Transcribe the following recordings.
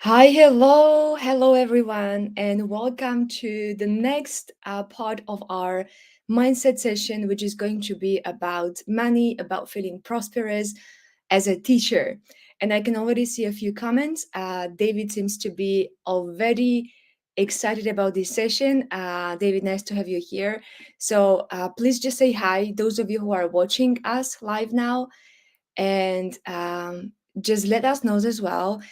Hi, hello everyone, and welcome to the next part of our mindset session, which is going to be about money, about feeling prosperous as a teacher. And I can already see a few comments. David seems to be already excited about this session. David, nice to have you here. So please just say hi, those of you who are watching us live now, and just let us know as well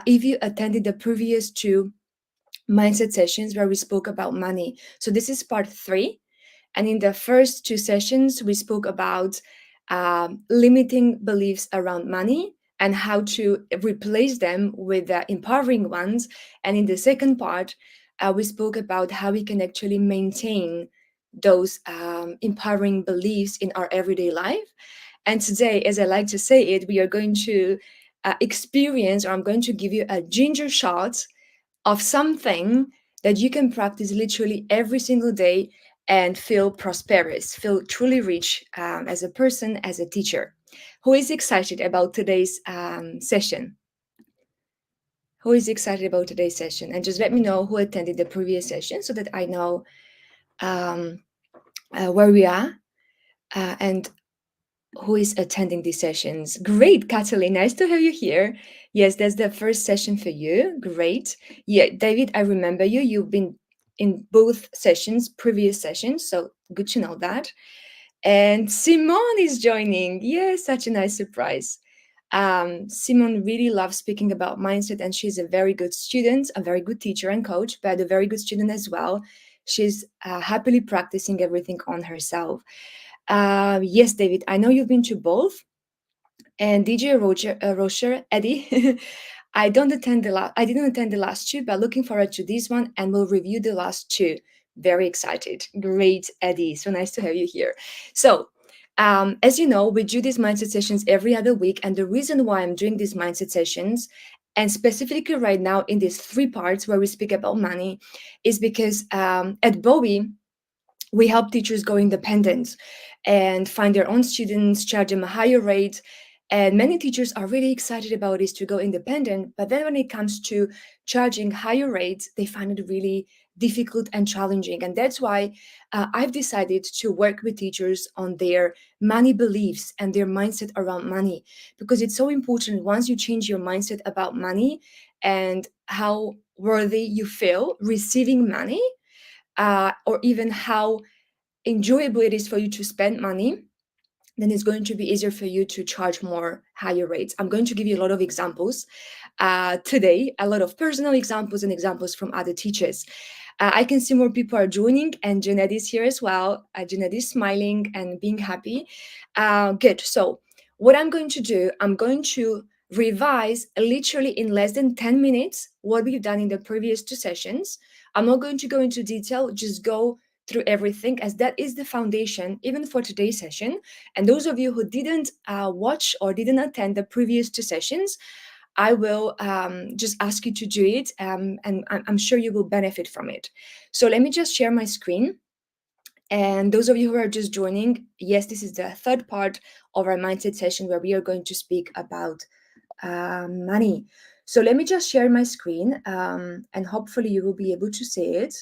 if you attended the previous two mindset sessions where we spoke about money. So this is part three. And in the first two sessions, we spoke about limiting beliefs around money and how to replace them with empowering ones. And in the second part, we spoke about how we can actually maintain those empowering beliefs in our everyday life. And today, as I like to say it, we are going to experience, or I'm going to give you a ginger shot of something that you can practice literally every single day and feel prosperous, feel truly rich as a person, as a teacher. Who is excited about today's session? Who is excited about today's session? And just let me know who attended the previous session so that I know um, where we are and who is attending these sessions. Great, Kathleen, nice to have you here. Yes, that's the first session for you. Great. Yeah, David, I remember you. You've been in both sessions, previous sessions, so good to know that. And Simone is joining. Yes, such a nice surprise. Simone really loves speaking about mindset, and she's a very good student, a very good teacher and coach, but a very good student as well. She's happily practicing everything on herself. Yes, David, I know you've been to both. And DJ Rocher, Eddie, I didn't attend the last two, but looking forward to this one, and we'll review the last two. Very excited. Great, Eddie. So nice to have you here. So, as you know, we do these mindset sessions every other week, and the reason why I'm doing these mindset sessions, and specifically right now in these three parts where we speak about money, is because at Bowie we help teachers go independent and find their own students, charge them a higher rate. And many teachers are really excited about this to go independent. But then when it comes to charging higher rates, they find it really difficult and challenging. And that's why I've decided to work with teachers on their money beliefs and their mindset around money, because it's so important once you change your mindset about money and how worthy you feel receiving money, or even how enjoyable it is for you to spend money, then it's going to be easier for you to charge more higher rates. I'm going to give you a lot of examples today, a lot of personal examples and examples from other teachers. I can see more people are joining, and Jeanette is here as well. Jeanette is smiling and being happy. Good. So, what I'm going to do, I'm going to revise literally in less than 10 minutes what we've done in the previous two sessions. I'm not going to go into detail, just go through everything, as that is the foundation even for today's session. And those of you who didn't watch or didn't attend the previous two sessions, I will just ask you to do it, and I'm sure you will benefit from it. So let me just share my screen. And those of you who are just joining, yes, this is the third part of our mindset session where we are going to speak about money. So let me just share my screen, and hopefully you will be able to see it.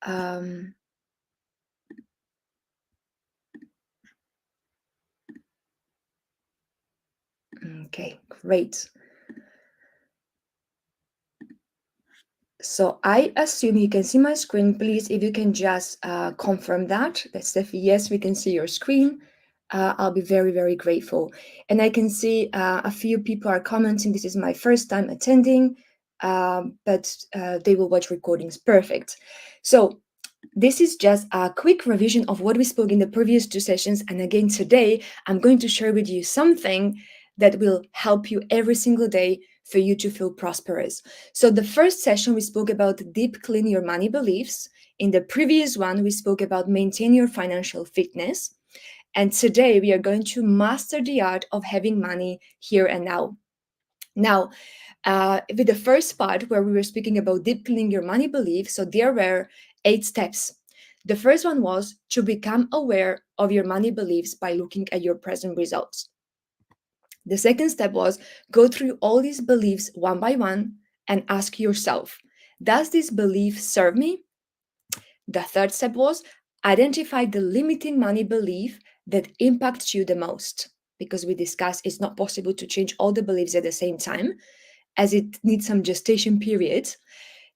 Um, okay, great. So I assume you can see my screen. Please, if you can just confirm that. That's the yes, we can see your screen. I'll be very, very grateful. And I can see a few people are commenting. This is my first time attending, but they will watch recordings. Perfect. So this is just a quick revision of what we spoke in the previous two sessions. And again, today, I'm going to share with you something that will help you every single day for you to feel prosperous. So, the first session, we spoke about deep clean your money beliefs. In the previous one, we spoke about maintain your financial fitness. And today, we are going to master the art of having money here and now. Now, with the first part where we were speaking about deep cleaning your money beliefs, so there were 8 steps. The first one was to become aware of your money beliefs by looking at your present results. The second step was go through all these beliefs one by one and ask yourself, does this belief serve me? The third step was identify the limiting money belief that impacts you the most. Because we discussed it's not possible to change all the beliefs at the same time, as it needs some gestation periods.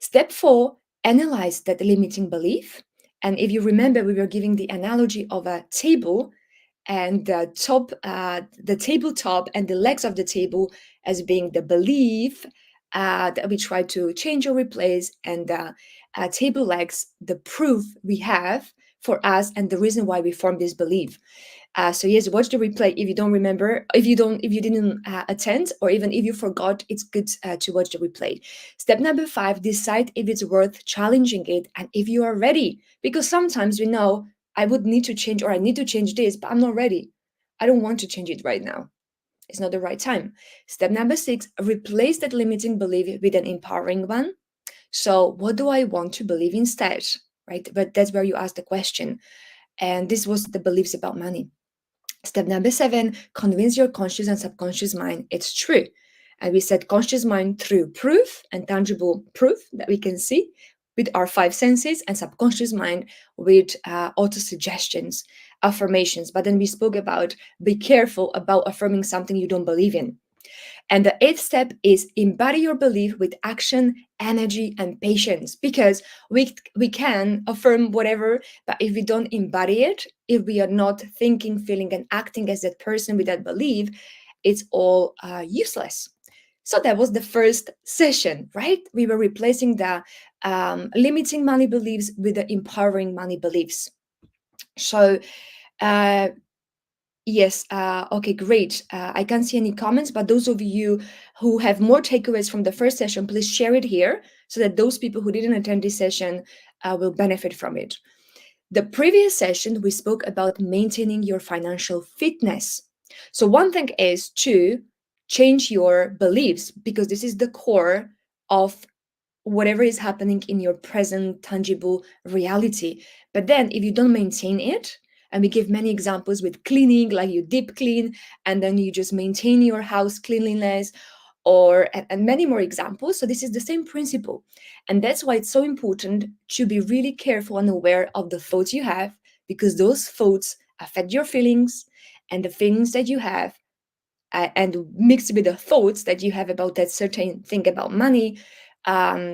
Step four, analyze that limiting belief. And if you remember, we were giving the analogy of a table and the tabletop and the legs of the table as being the belief that we try to change or replace, and the table legs, the proof we have for us and the reason why we formed this belief. So yes, watch the replay if you don't remember, if you didn't attend, or even if you forgot. It's good to watch the replay. Step number 5: decide if it's worth challenging it and if you are ready. Because sometimes we know I would need to change, or I need to change this, but I'm not ready. I don't want to change it right now. It's not the right time. Step number 6: replace that limiting belief with an empowering one. So what do I want to believe instead? Right? But that's where you ask the question. And this was the beliefs about money. Step number 7: convince your conscious and subconscious mind it's true. And we said conscious mind through proof and tangible proof that we can see with our five senses, and subconscious mind with auto suggestions, affirmations. But then we spoke about be careful about affirming something you don't believe in. And the eighth step is embody your belief with action, energy, and patience. Because we can affirm whatever, but if we don't embody it, if we are not thinking, feeling, and acting as that person with that belief, it's all useless. So that was the first session, right? We were replacing the limiting money beliefs with the empowering money beliefs. So uh, yes, okay, great. I can't see any comments, but those of you who have more takeaways from the first session, please share it here so that those people who didn't attend this session will benefit from it. The previous session, we spoke about maintaining your financial fitness. So, one thing is to change your beliefs, because this is the core of whatever is happening in your present tangible reality. But then if you don't maintain it, and we give many examples with cleaning, like you deep clean and then you just maintain your house cleanliness, or and many more examples. So this is the same principle. And that's why it's so important to be really careful and aware of the thoughts you have, because those thoughts affect your feelings, and the feelings that you have and mixed with the thoughts that you have about that certain thing about money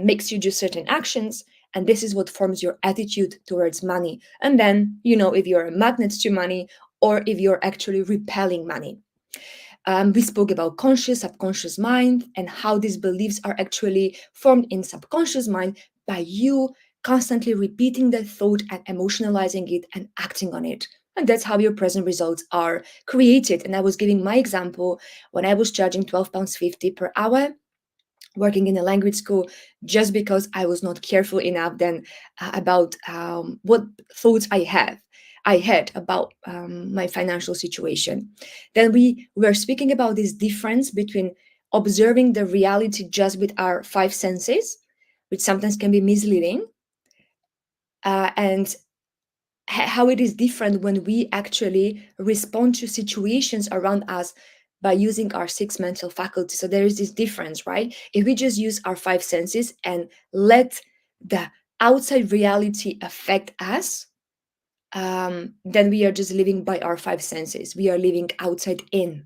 makes you do certain actions, and this is what forms your attitude towards money. And then you know if you're a magnet to money or if you're actually repelling money. We spoke about conscious, subconscious mind, and how these beliefs are actually formed in subconscious mind by you constantly repeating that thought and emotionalizing it and acting on it. And that's how your present results are created. And I was giving my example when I was charging £12.50 per hour working in a language school, just because I was not careful enough then about what thoughts I had about my financial situation. Then we were speaking about this difference between observing the reality just with our five senses, which sometimes can be misleading, and how it is different when we actually respond to situations around us by using our six mental faculties. So there is this difference, right? If we just use our five senses and let the outside reality affect us, then we are just living by our five senses. We are living outside in.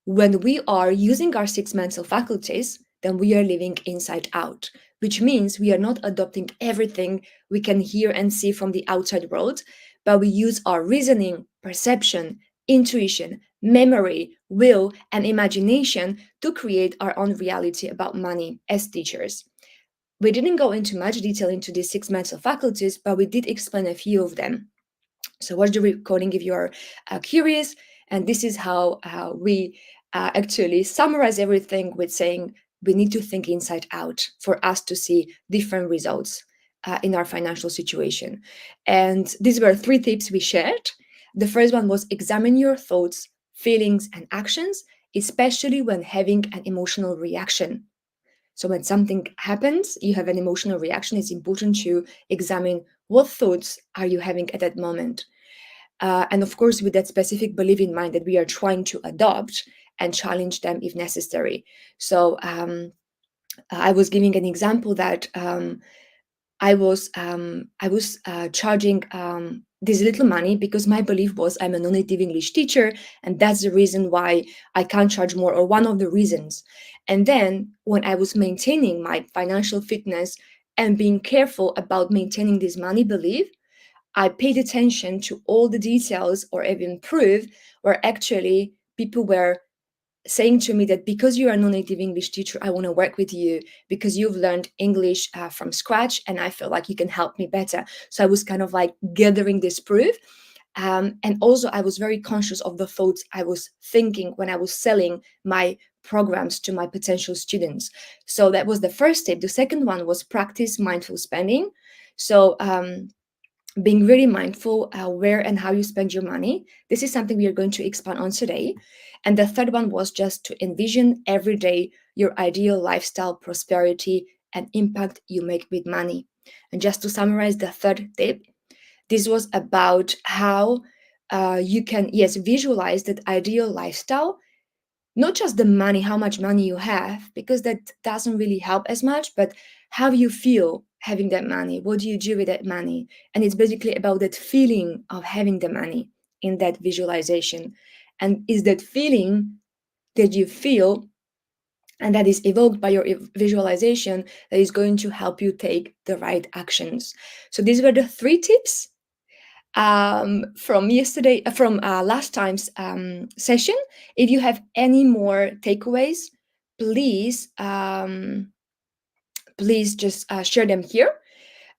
When we are using our six mental faculties, then we are living inside out, which means we are not adopting everything we can hear and see from the outside world, but we use our reasoning, perception, intuition, memory, will, and imagination to create our own reality about money as teachers. We didn't go into much detail into these six mental faculties, but we did explain a few of them. So watch the recording if you are curious. And this is how we actually summarize everything with saying we need to think inside out for us to see different results in our financial situation. And these were three tips we shared. The first one was examine your thoughts, feelings, and actions, especially when having an emotional reaction. So when something happens, you have an emotional reaction, it's important to examine what thoughts are you having at that moment. And of course, with that specific belief in mind that we are trying to adopt, and challenge them if necessary. So I was giving an example that I was charging this little money because my belief was I'm a non-native English teacher, and that's the reason why I can't charge more, or one of the reasons. And then when I was maintaining my financial fitness and being careful about maintaining this money belief, I paid attention to all the details or even proof where actually people were saying to me that because you're a non-native English teacher, I want to work with you because you've learned English from scratch and I feel like you can help me better. So I was kind of like gathering this proof. And also, I was very conscious of the thoughts I was thinking when I was selling my programs to my potential students. So that was the first tip. The second one was practice mindful spending. So, being really mindful where and how you spend your money. This is something we are going to expand on today. And the third one was just to envision every day your ideal lifestyle, prosperity, and impact you make with money. And just to summarize the third tip, this was about how you can, yes, visualize that ideal lifestyle, not just the money, how much money you have, because that doesn't really help as much, but how you feel having that money. What do you do with that money? And it's basically about that feeling of having the money in that visualization. And is that feeling that you feel and that is evoked by your visualization that is going to help you take the right actions. So these were the three tips from yesterday, from last time's session. If you have any more takeaways, please please just share them here.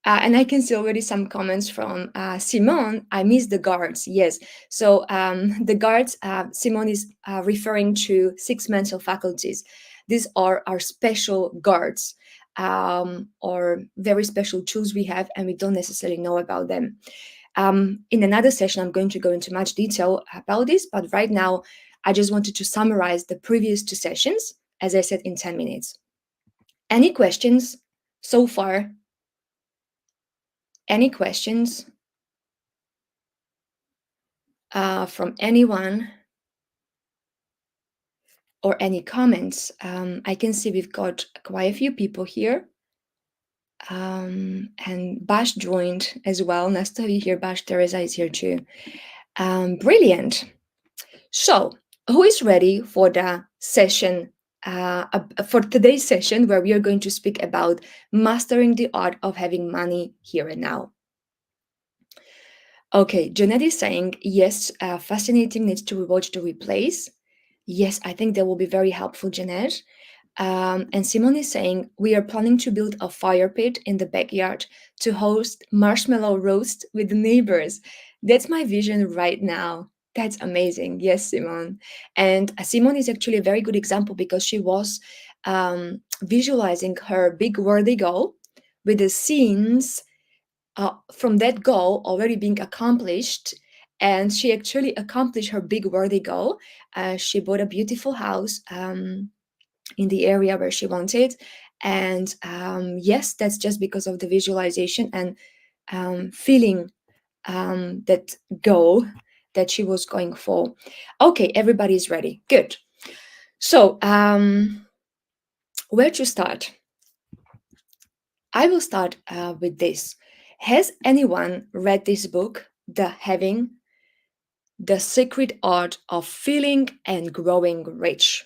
And I can see already some comments from Simone. I miss the guards. Yes. So the guards, Simone is referring to six mental faculties. These are our special guards, or very special tools we have, and we don't necessarily know about them. In another session, I'm going to go into much detail about this, but right now, I just wanted to summarize the previous two sessions, as I said, in 10 minutes. Any questions so far? Any questions from anyone or any comments? I can see we've got quite a few people here. And Bash joined as well. Nice to have you here, Bash. Teresa is here too. Brilliant. So, who is ready for the session, for today's session, where we are going to speak about mastering the art of having money here and now? Okay, Janet is saying, yes, fascinating needs to be watched to replace. Yes, I think that will be very helpful, Janet. And Simone is saying, we are planning to build a fire pit in the backyard to host marshmallow roast with the neighbors. That's my vision right now. That's amazing. Yes, Simone. And Simone is actually a very good example because she was visualizing her big worthy goal with the scenes from that goal already being accomplished. And she actually accomplished her big worthy goal. She bought a beautiful house in the area where she wanted. And yes, that's just because of the visualization and feeling that goal that she was going for. Okay, everybody's ready. Good. So, where to start? I will start with this. Has anyone read this book, The Having the Secret Art of Feeling and Growing Rich?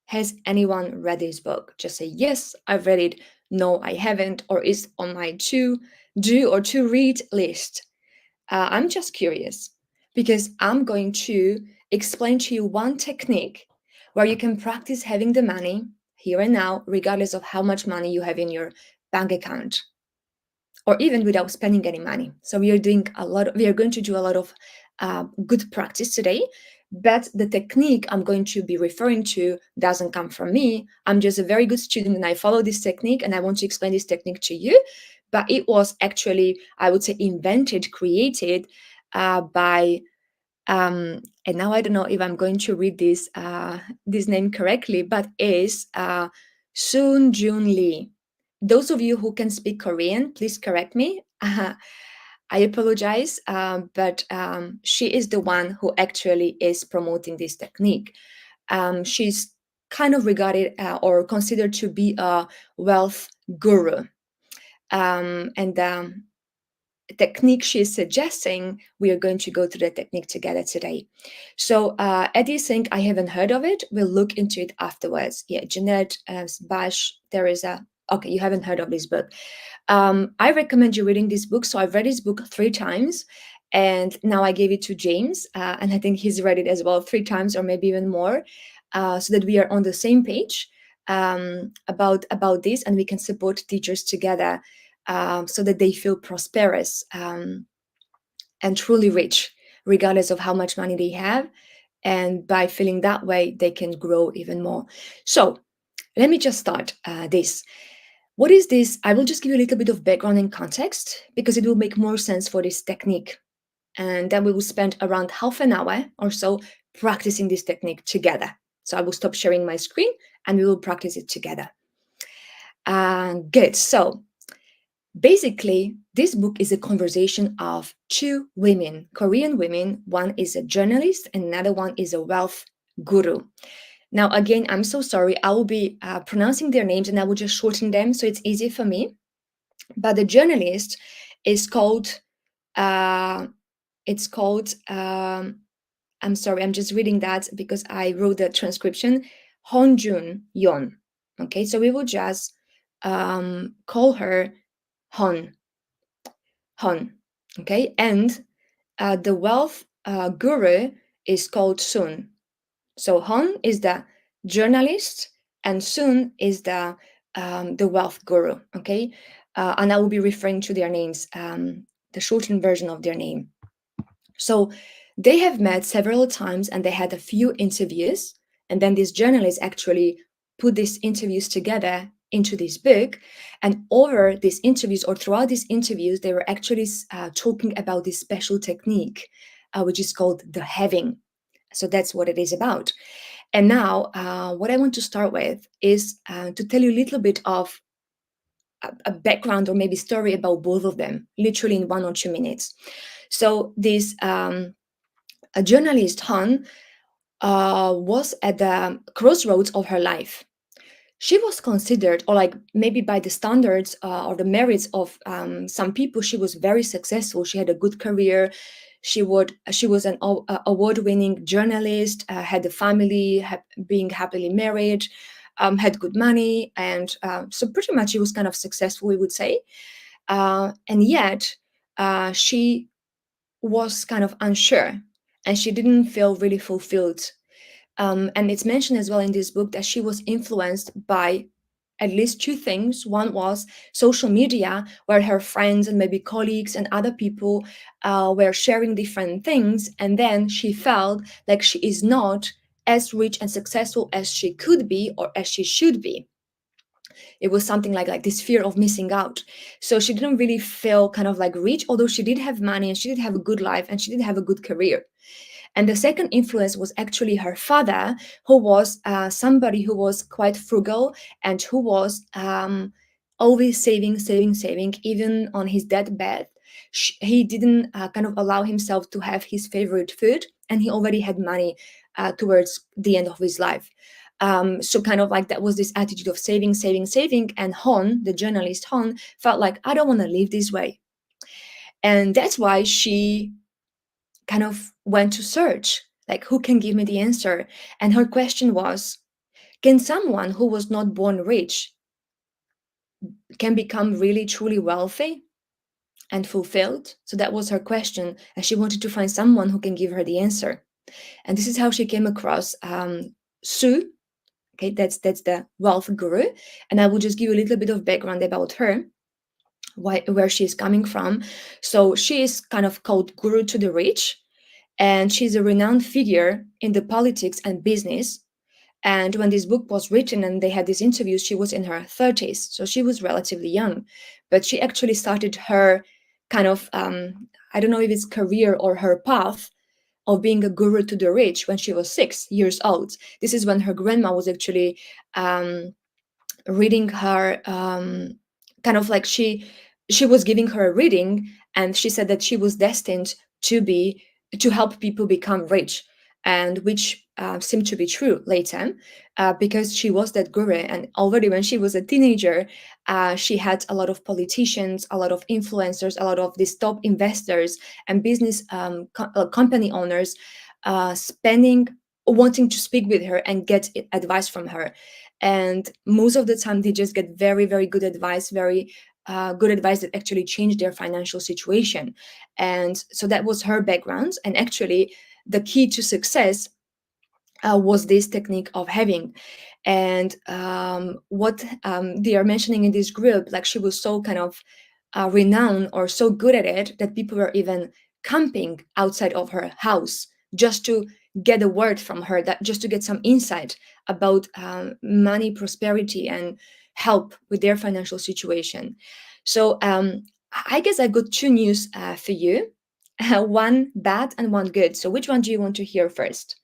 Has anyone read this book? Just say, yes, I've read it. No, I haven't, or is on my to do or to read list. I'm just curious because I'm going to explain to you one technique where you can practice having the money here and now, regardless of how much money you have in your bank account, or even without spending any money. So we are going to do a lot of good practice today. But the technique I'm going to be referring to doesn't come from me. I'm just a very good student and I follow this technique and I want to explain this technique to you. But it was actually, I would say, invented, created by, and now I don't know if I'm going to read this name correctly, but is Soon Jun Lee. Those of you who can speak Korean, please correct me. I apologize, but she is the one who actually is promoting this technique. She's kind of regarded or considered to be a wealth guru. And technique she's suggesting, we are going to go through the technique together today. So Eddie think I haven't heard of it. We'll look into it afterwards. Yeah, Jeanette, Bash, there is a, okay, you haven't heard of this book. I recommend you reading this book. So I've read this book 3 times, and now I gave it to James, and I think he's read it as well 3 times or maybe even more, so that we are on the same page about this, and we can support teachers together, so that they feel prosperous and truly rich, regardless of how much money they have. And by feeling that way, they can grow even more. So let me just start this. What is this? I will just give you a little bit of background and context because it will make more sense for this technique. And then we will spend around half an hour or so practicing this technique together. So I will stop sharing my screen and we will practice it together. Good. So basically, this book is a conversation of 2 women, Korean women. One is a journalist and another one is a wealth guru. Now, again, I'm so sorry. I will be pronouncing their names and I will just shorten them so it's easy for me. But the journalist is called, uh, it's called, I'm sorry, I'm just reading that because I wrote the transcription, Honjun Yon. Okay, so we will just call her Hon. Hon. Okay, and the wealth guru is called Sun. So Hon is the journalist, and Sun is the wealth guru. Okay, and I will be referring to their names, the shortened version of their name. So they have met several times, and they had a few interviews, and then this journalist actually put these interviews together into this book. And over these interviews, or throughout these interviews, they were actually talking about this special technique, which is called the having. So that's what it is about. And now, what I want to start with is to tell you a little bit of a background or maybe story about both of them, literally in 1 or 2 minutes. So this a journalist, Han, was at the crossroads of her life. She was considered, or like maybe by the standards or the merits of some people, she was very successful. She had a good career. She was an award-winning journalist, had a family, being happily married, had good money, and so pretty much she was kind of successful, we would say. And yet, she was kind of unsure, and she didn't feel really fulfilled. And it's mentioned as well in this book that she was influenced by at least 2 things. One was social media, where her friends and maybe colleagues and other people were sharing different things. And then she felt like she is not as rich and successful as she could be or as she should be. It was something like this fear of missing out. So she didn't really feel kind of like rich, although she did have money and she did have a good life and she did have a good career. And the second influence was actually her father, who was somebody who was quite frugal and who was always saving, saving, saving, even on his deathbed. He didn't kind of allow himself to have his favorite food, and he already had money towards the end of his life. So kind of like that was this attitude of saving, saving, saving. And Hon, the journalist Hon, felt like, I don't want to live this way. And that's why she kind of went to search, like, who can give me the answer? And her question was, can someone who was not born rich can become really truly wealthy and fulfilled? So that was her question, and she wanted to find someone who can give her the answer. And this is how she came across Sue. Okay, that's the wealth guru, and I will just give you a little bit of background about her, where she's coming from. So she is kind of called Guru to the Rich, and she's a renowned figure in the politics and business. And when this book was written and they had these interviews, she was in her 30s, so she was relatively young. But she actually started her kind of, I don't know if it's career or her path of being a guru to the rich when she was 6 years old. This is when her grandma was actually reading her, kind of like she was giving her a reading, and she said that she was destined to help people become rich. and which seemed to be true later, because she was that guru. And already when she was a teenager, she had a lot of politicians, a lot of influencers, a lot of these top investors and business company owners spending, wanting to speak with her and get advice from her. And most of the time, they just get very, very good advice, very good advice that actually changed their financial situation. And so that was her background. And actually, the key to success was this technique of having. And what they are mentioning in this group, like she was so kind of renowned or so good at it that people were even camping outside of her house just to get a word from her, that just to get some insight about money, prosperity, and help with their financial situation. So I guess I got two news for you, one bad and one good. So which one do you want to hear first?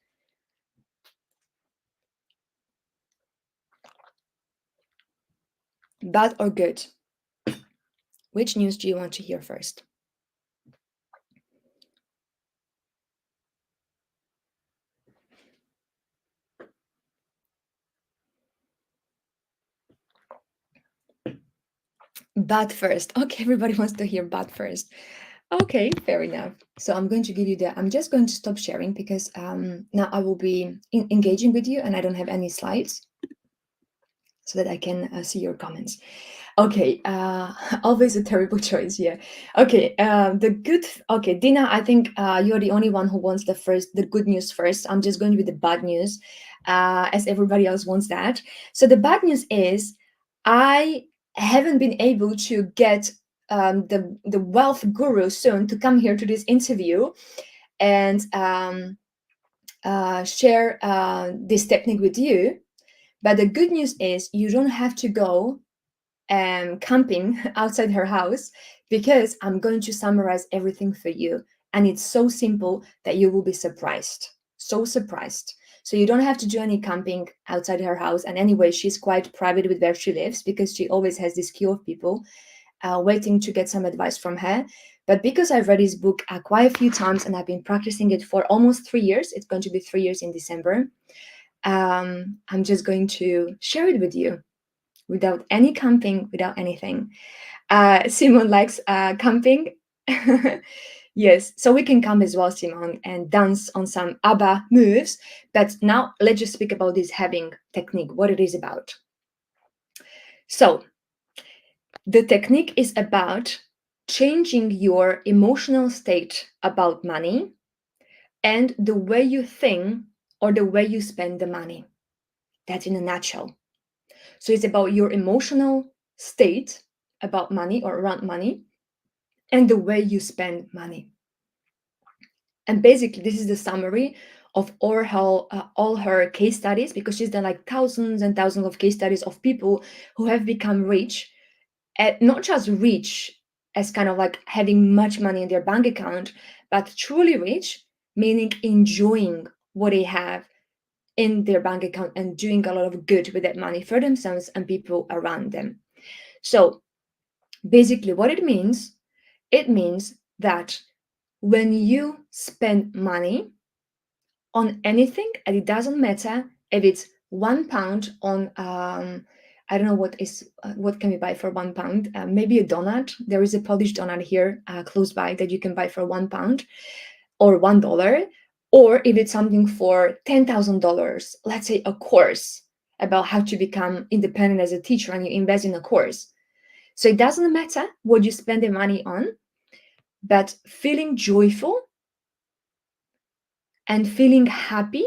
Bad or good? Which news do you want to hear first? Bad first. Okay, everybody wants to hear bad first. Okay, fair enough. So I'm going to give you the. I'm just going to stop sharing because now I will be engaging with you and I don't have any slides so that I can see your comments. Okay, always a terrible choice. Yeah. Okay, the good. Okay, Dina, I think you're the only one who wants the good news first. I'm just going with the bad news, as everybody else wants that. So the bad news is, I haven't been able to get the wealth guru soon to come here to this interview and share this technique with you. But the good news is, you don't have to go camping outside her house, because I'm going to summarize everything for you. And it's so simple that you will be surprised. So surprised. So you don't have to do any camping outside her house. And anyway, she's quite private with where she lives, because she always has this queue of people waiting to get some advice from her. But because I've read this book quite a few times and I've been practicing it for almost 3 years, it's going to be 3 years in December. I'm just going to share it with you without any camping, without anything. Simon likes camping. Yes, so we can camp as well, Simon, and dance on some ABBA moves. But now let's just speak about this having technique, what it is about. So the technique is about changing your emotional state about money and the way you think or the way you spend the money. That's in a nutshell. So it's about your emotional state about money or around money and the way you spend money. And basically, this is the summary of all her case studies, because she's done like thousands and thousands of case studies of people who have become rich, and not just rich as kind of like having much money in their bank account, but truly rich, meaning enjoying what they have in their bank account and doing a lot of good with that money for themselves and people around them. So basically, what it means that when you spend money on anything, and it doesn't matter if it's £1 on I don't know what can we buy for £1, maybe a donut. There is a Polish donut here close by that you can buy for £1 or $1, or if it's something for $10,000, let's say a course about how to become independent as a teacher, and you invest in a course. So it doesn't matter what you spend the money on, but feeling joyful and feeling happy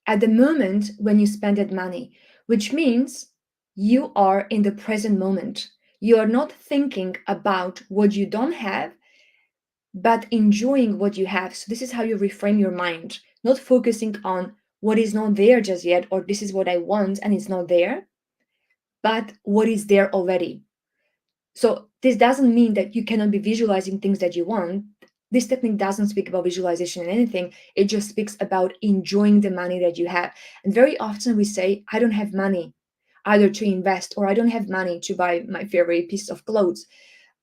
at the moment when you spend that money, which means you are in the present moment. You are not thinking about what you don't have, but enjoying what you have. So, this is how you reframe your mind, not focusing on what is not there just yet, or this is what I want and it's not there, but what is there already. So this doesn't mean that you cannot be visualizing things that you want. This technique doesn't speak about visualization or anything. It just speaks about enjoying the money that you have. And very often we say, I don't have money either to invest, or I don't have money to buy my favorite piece of clothes.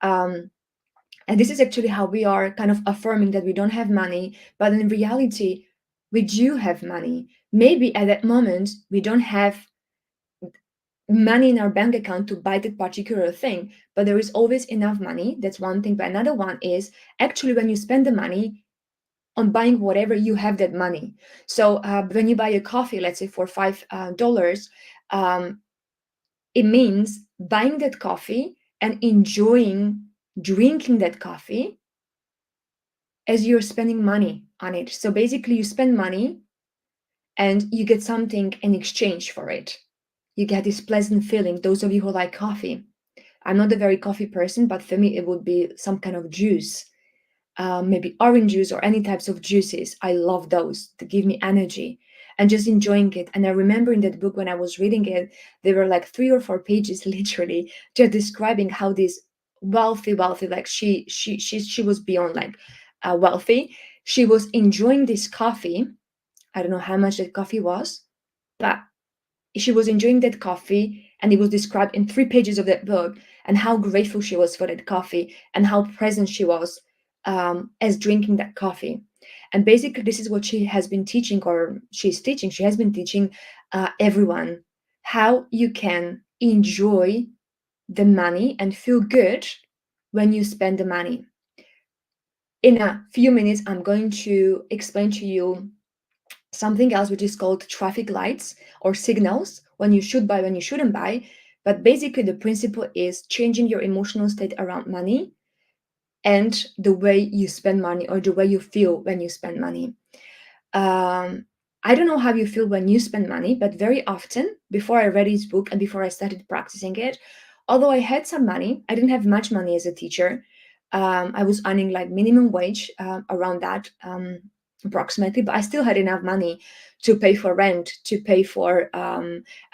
And this is actually how we are kind of affirming that we don't have money. But in reality, we do have money. Maybe at that moment we don't have money in our bank account to buy that particular thing, but there is always enough money. That's one thing. But another one is actually when you spend the money on buying whatever, you have that money. So when you buy a coffee, let's say for $5, um, it means buying that coffee and enjoying drinking that coffee as you're spending money on it. So basically, you spend money and you get something in exchange for it. You get this pleasant feeling. Those of you who like coffee, I'm not a very coffee person, but for me, it would be some kind of juice, maybe orange juice or any types of juices. I love those to give me energy and just enjoying it. And I remember in that book when I was reading it, there were like 3 or 4 pages literally just describing how this wealthy, like she was beyond like wealthy. She was enjoying this coffee. I don't know how much that coffee was, but she was enjoying that coffee, and it was described in 3 pages of that book, and how grateful she was for that coffee and how present she was as drinking that coffee. And basically this is what she has been teaching, or she's teaching, she has been teaching everyone how you can enjoy the money and feel good when you spend the money. In a few minutes I'm going to explain to you something else which is called traffic lights or signals, when you should buy, when you shouldn't buy. But basically the principle is changing your emotional state around money and the way you spend money, or the way you feel when you spend money. um, I don't know how you feel when you spend money, but very often, before I read his book and before I started practicing it, although I had some money, I didn't have much money as a teacher. I was earning like minimum wage, around that, approximately, but I still had enough money to pay for rent, to pay for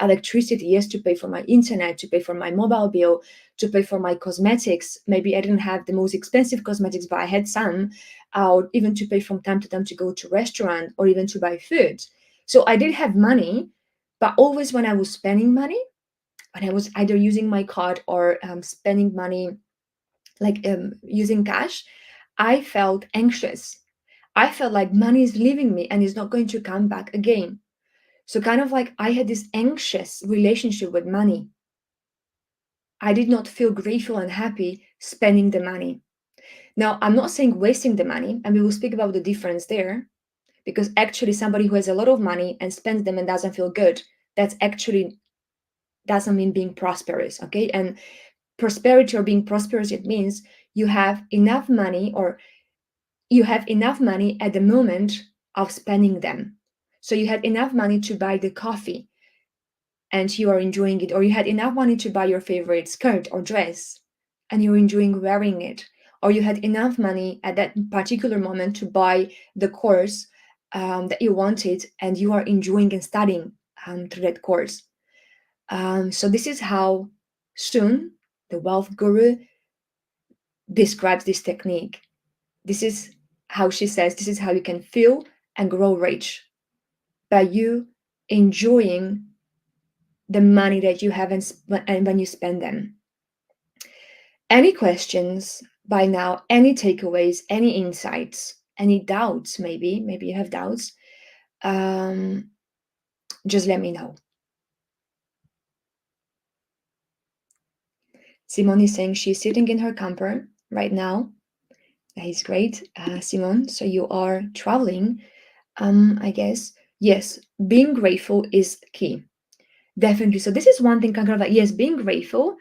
electricity, yes, to pay for my internet, to pay for my mobile bill, to pay for my cosmetics. Maybe I didn't have the most expensive cosmetics, but I had some, or even to pay from time to time to go to restaurant or even to buy food. So I did have money, but always when I was spending money, when I was either using my card or spending money, like using cash, I felt anxious. I felt like money is leaving me and is not going to come back again. So kind of like I had this anxious relationship with money. I did not feel grateful and happy spending the money. Now, I'm not saying wasting the money, and we will speak about the difference there, because actually somebody who has a lot of money and spends them and doesn't feel good, that's actually doesn't mean being prosperous. Okay. And prosperity or being prosperous, it means you have enough money, or you have enough money at the moment of spending them. So you had enough money to buy the coffee and you are enjoying it, or you had enough money to buy your favorite skirt or dress and you're enjoying wearing it, or you had enough money at that particular moment to buy the course that you wanted and you are enjoying and studying through that course. So this is how Sun, the wealth guru, describes this technique. This is how she says this is how you can feel and grow rich, by you enjoying the money that you have, and when you spend them. Any questions by now? Any takeaways? Any insights? Any doubts? Maybe you have doubts. Um, just let me know. Simone is saying she's sitting in her camper right now. That is great, Simone. So you are traveling, I guess. Yes, being grateful is key. Definitely. So this is one thing, kind of like, yes, being grateful.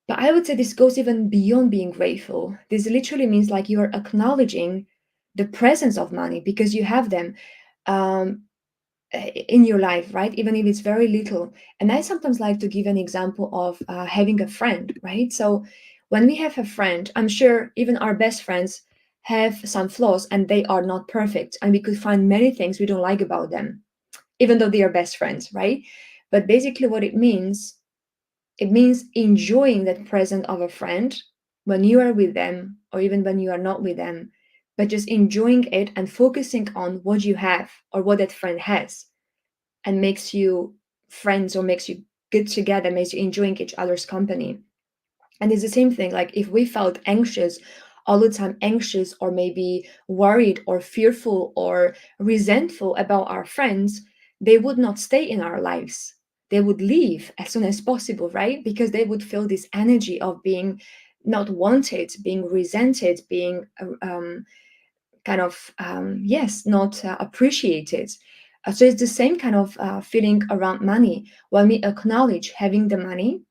But I would say this goes even beyond being grateful. This literally means like you are acknowledging the presence of money because you have them. Um, in your life, right? Even if it's very little. And I sometimes like to give an example of having a friend, right? So when we have a friend, I'm sure even our best friends have some flaws and they are not perfect. And we could find many things we don't like about them, even though they are best friends, right? But basically, what it means enjoying that presence of a friend when you are with them or even when you are not with them, but just enjoying it and focusing on what you have or what that friend has, and makes you friends or makes you good together, makes you enjoying each other's company. And it's the same thing, like if we felt anxious all the time anxious or maybe worried or fearful or resentful about our friends, they would not stay in our lives. They would leave as soon as possible, right? Because they would feel this energy of being not wanted, being resented, being kind of yes, not appreciated. So it's the same kind of feeling around money. When we acknowledge having the money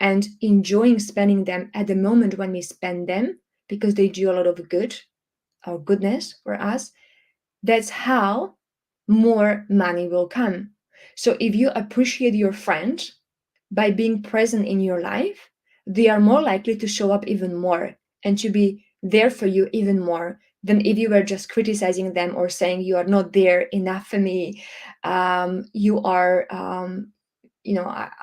and enjoying spending them at the moment when we spend them, because they do a lot of good or goodness for us, that's how more money will come. So if you appreciate your friend by being present in your life, they are more likely to show up even more and to be there for you even more than if you were just criticizing them or saying you are not there enough for me. You are,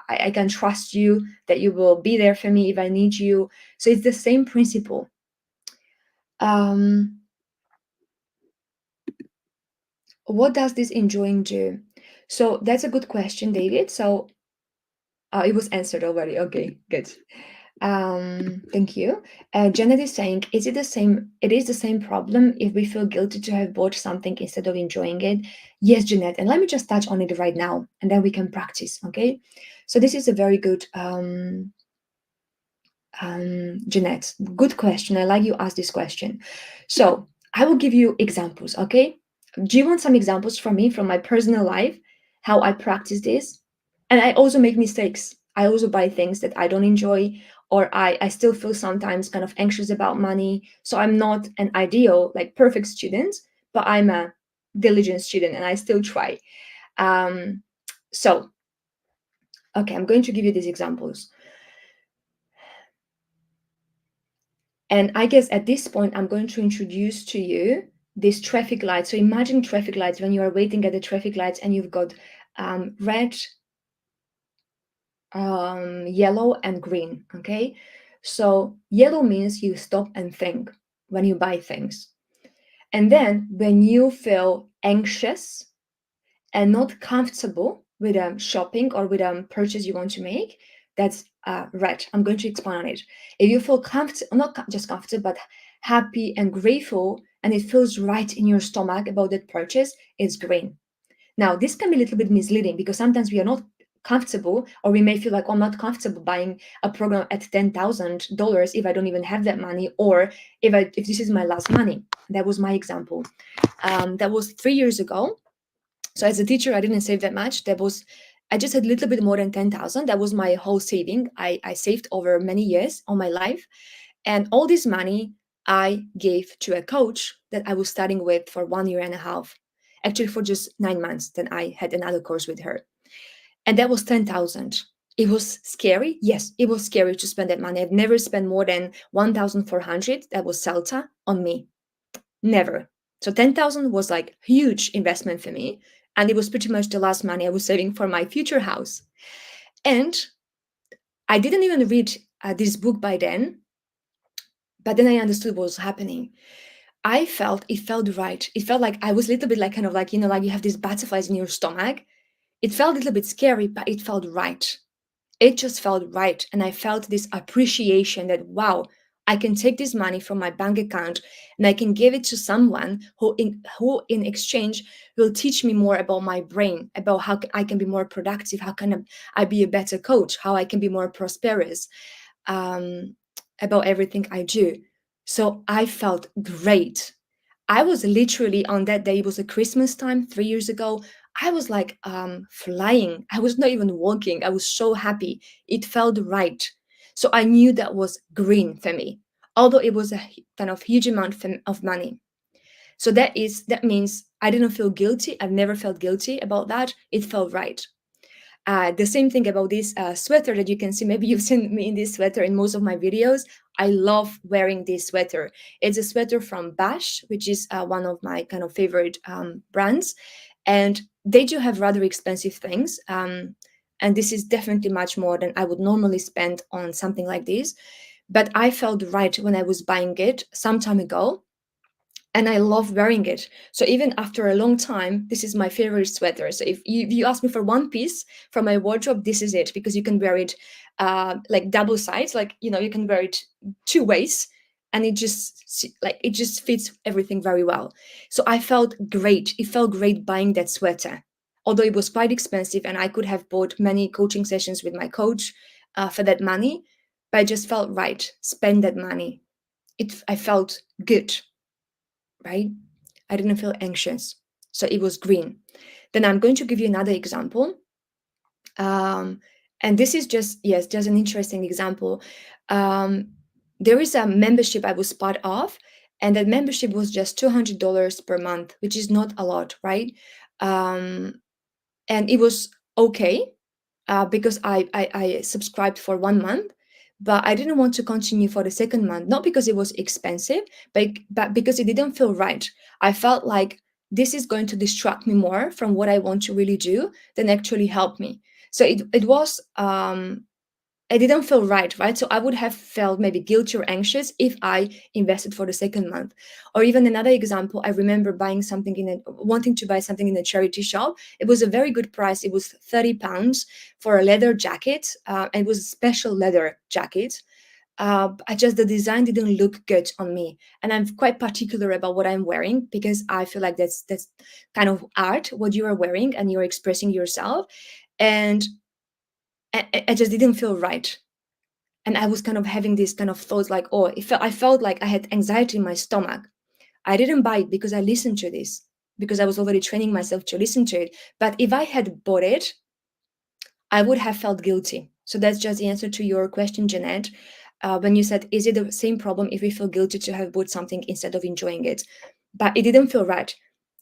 I can trust you that you will be there for me if I need you. So it's the same principle. Um, what does this enjoying do? So that's a good question, David. So it was answered already. Okay, good. Thank you. Janet is saying, is it the same? It is the same problem if we feel guilty to have bought something instead of enjoying it. Yes, Janet, and let me just touch on it right now, and then we can practice. Okay. So this is a very good, Jeanette. Good question. I like you asked this question. So I will give you examples. Okay. Do you want some examples from me from my personal life, how I practice this? And I also make mistakes. I also buy things that I don't enjoy, or I still feel sometimes kind of anxious about money. So I'm not an ideal, like perfect student, but I'm a diligent student and I still try. Um, so, okay, I'm going to give you these examples. And I guess at this point, I'm going to introduce to you this traffic light. So imagine traffic lights when you are waiting at the traffic lights and you've got red, yellow, and green. Okay. So yellow means you stop and think when you buy things. And then when you feel anxious and not comfortable with shopping or with purchase you want to make, that's red. I'm going to expand on it. If you feel comfortable, not just comfortable, but happy and grateful, and it feels right in your stomach about that purchase, it's green. Now, this can be a little bit misleading because sometimes we are not comfortable, or we may feel like, oh, I'm not comfortable buying a program at $10,000 if I don't even have that money, or if this is my last money. That was my example. That was 3 years ago. So as a teacher, I didn't save that much. I just had a little bit more than 10,000. That was my whole saving. I saved over many years on my life. And all this money I gave to a coach that I was studying with for 1 year and a half. Actually, for just 9 months. Then I had another course with her. And that was 10,000. It was scary. Yes, it was scary to spend that money. I've never spent more than 1,400. That was Celta on me. Never. So 10,000 was like huge investment for me. And it was pretty much the last money I was saving for my future house. And I didn't even read this book by then, but then I understood what was happening. It felt right. It felt like I was a little bit like kind of like, like you have these butterflies in your stomach. It felt a little bit scary, but it felt right. It just felt right. And I felt this appreciation that, wow, I can take this money from my bank account and I can give it to someone who in exchange will teach me more about my brain, about how I can be more productive, how can I be a better coach, how I can be more prosperous, um, about everything I do. So I felt great. I was literally on that day, it was a Christmas time 3 years ago. I was like flying. I was not even walking. I was so happy. It felt right. So I knew that was green for me, although it was a kind of huge amount of money. So that means I didn't feel guilty. I've never felt guilty about that. It felt right. The same thing about this sweater that you can see. Maybe you've seen me in this sweater in most of my videos. I love wearing this sweater. It's a sweater from Bash, which is one of my kind of favorite brands. And they do have rather expensive things. And this is definitely much more than I would normally spend on something like this. But I felt right when I was buying it some time ago, and I love wearing it. So even after a long time, this is my favorite sweater. So if you ask me for one piece from my wardrobe, this is it, because you can wear it like double sides, like you can wear it two ways. and it just fits everything very well. So I felt great. It felt great buying that sweater, although it was quite expensive, and I could have bought many coaching sessions with my coach for that money, but I just felt right. Spend that money. I felt good, right? I didn't feel anxious. So it was green. Then I'm going to give you another example. Um, and this is just, yes, just an interesting example. Um, there is a membership I was part of, and that membership was just $200 per month, which is not a lot, right? Um, and it was okay because I subscribed for 1 month, but I didn't want to continue for the second month, not because it was expensive, but because it didn't feel right. I felt like this is going to distract me more from what I want to really do than actually help me. So it was it didn't feel right, right? So I would have felt maybe guilty or anxious if I invested for the second month. Or even another example, I remember buying something wanting to buy something in a charity shop. It was a very good price. It was £30 for a leather jacket. And it was a special leather jacket. I just the design didn't look good on me, and I'm quite particular about what I'm wearing because I feel like that's kind of art what you are wearing and you're expressing yourself, and I just didn't feel right. And I was kind of having these kind of thoughts like, oh, I felt like I had anxiety in my stomach. I didn't buy it because I listened to this, because I was already training myself to listen to it. But if I had bought it, I would have felt guilty. So that's just the answer to your question, Jeanette. When you said, is it the same problem if we feel guilty to have bought something instead of enjoying it? But it didn't feel right.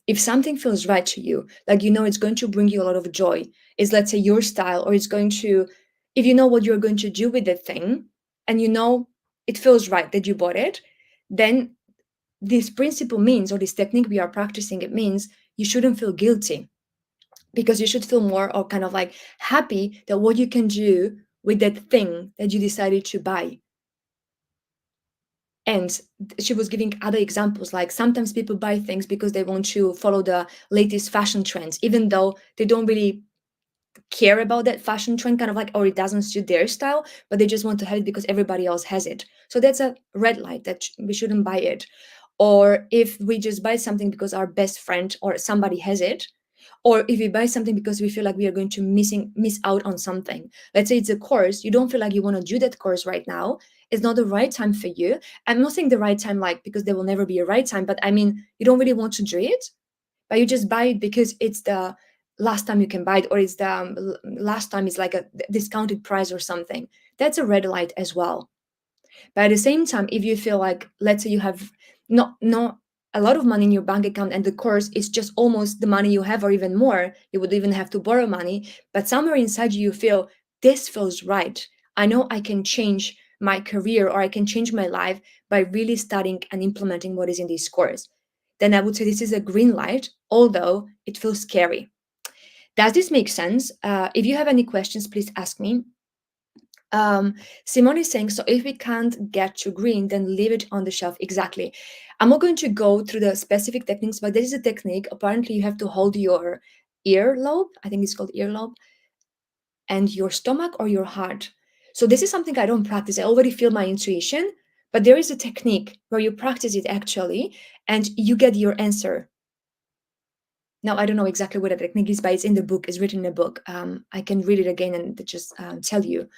If something feels right to you, like you know it's going to bring you a lot of joy, it's let's say your style, or it's going to, if you know what you're going to do with the thing, and you know it feels right that you bought it, then this principle means, or this technique we are practicing, it means you shouldn't feel guilty, because you should feel more or kind of like happy that what you can do with that thing that you decided to buy. And she was giving other examples, like sometimes people buy things because they want to follow the latest fashion trends, even though they don't really care about that fashion trend, kind of like, or it doesn't suit their style, but they just want to have it because everybody else has it. So that's a red light that we shouldn't buy it. Or if we just buy something because our best friend or somebody has it, or if we buy something because we feel like we are going to miss out on something. Let's say it's a course, you don't feel like you want to do that course right now, it's not the right time for you. I'm not saying the right time like because there will never be a right time, but I mean you don't really want to do it, but you just buy it because it's the last time you can buy it, or it's the last time is like a discounted price or something. That's a red light as well. But at the same time, if you feel like, let's say you have not a lot of money in your bank account and the course is just almost the money you have or even more, you would even have to borrow money, but somewhere inside you feel this feels right. I know I can change my career or I can change my life by really studying and implementing what is in this course. Then I would say this is a green light, although it feels scary. Does this make sense? If you have any questions, please ask me. Simone is saying, so if we can't get to green, then leave it on the shelf. Exactly. I'm not going to go through the specific techniques, but there is a technique. Apparently, you have to hold your earlobe, I think it's called earlobe, and your stomach or your heart. So this is something I don't practice. I already feel my intuition, but there is a technique where you practice it actually, and you get your answer. Now, I don't know exactly what the technique is, but it's in the book, it's written in the book. I can read it again and just tell you.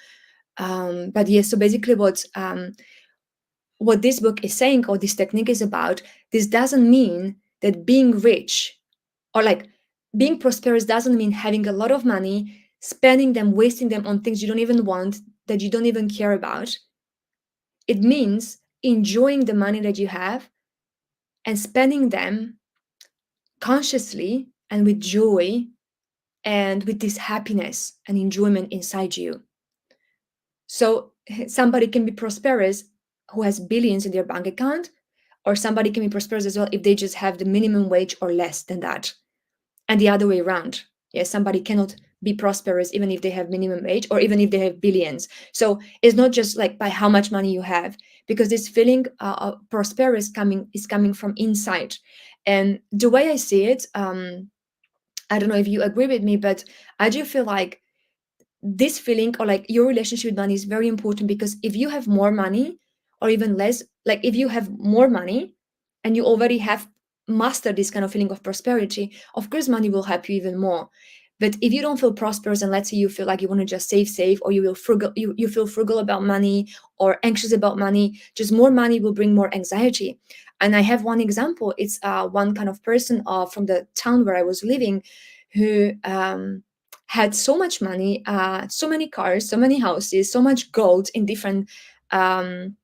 But yes, so basically what this book is saying or this technique is about, this doesn't mean that being rich or like being prosperous doesn't mean having a lot of money, spending them, wasting them on things you don't even want, that you don't even care about. It means enjoying the money that you have and spending them consciously and with joy and with this happiness and enjoyment inside you. So somebody can be prosperous who has billions in their bank account, or somebody can be prosperous as well if they just have the minimum wage or less than that. And the other way around. Yes, somebody cannot be prosperous even if they have minimum wage or even if they have billions. So it's not just like by how much money you have, because this feeling of prosperous is coming from inside. And the way I see it, I don't know if you agree with me, but I do feel like this feeling or like your relationship with money is very important, because if you have more money or even less, like if you have more money and you already have mastered this kind of feeling of prosperity, of course money will help you even more. But if you don't feel prosperous, and let's say you feel like you want to just save, or you will frugal, you feel frugal about money or anxious about money, just more money will bring more anxiety. And I have one example. It's one kind of person from the town where I was living, who had so much money, so many cars, so many houses, so much gold in different, um,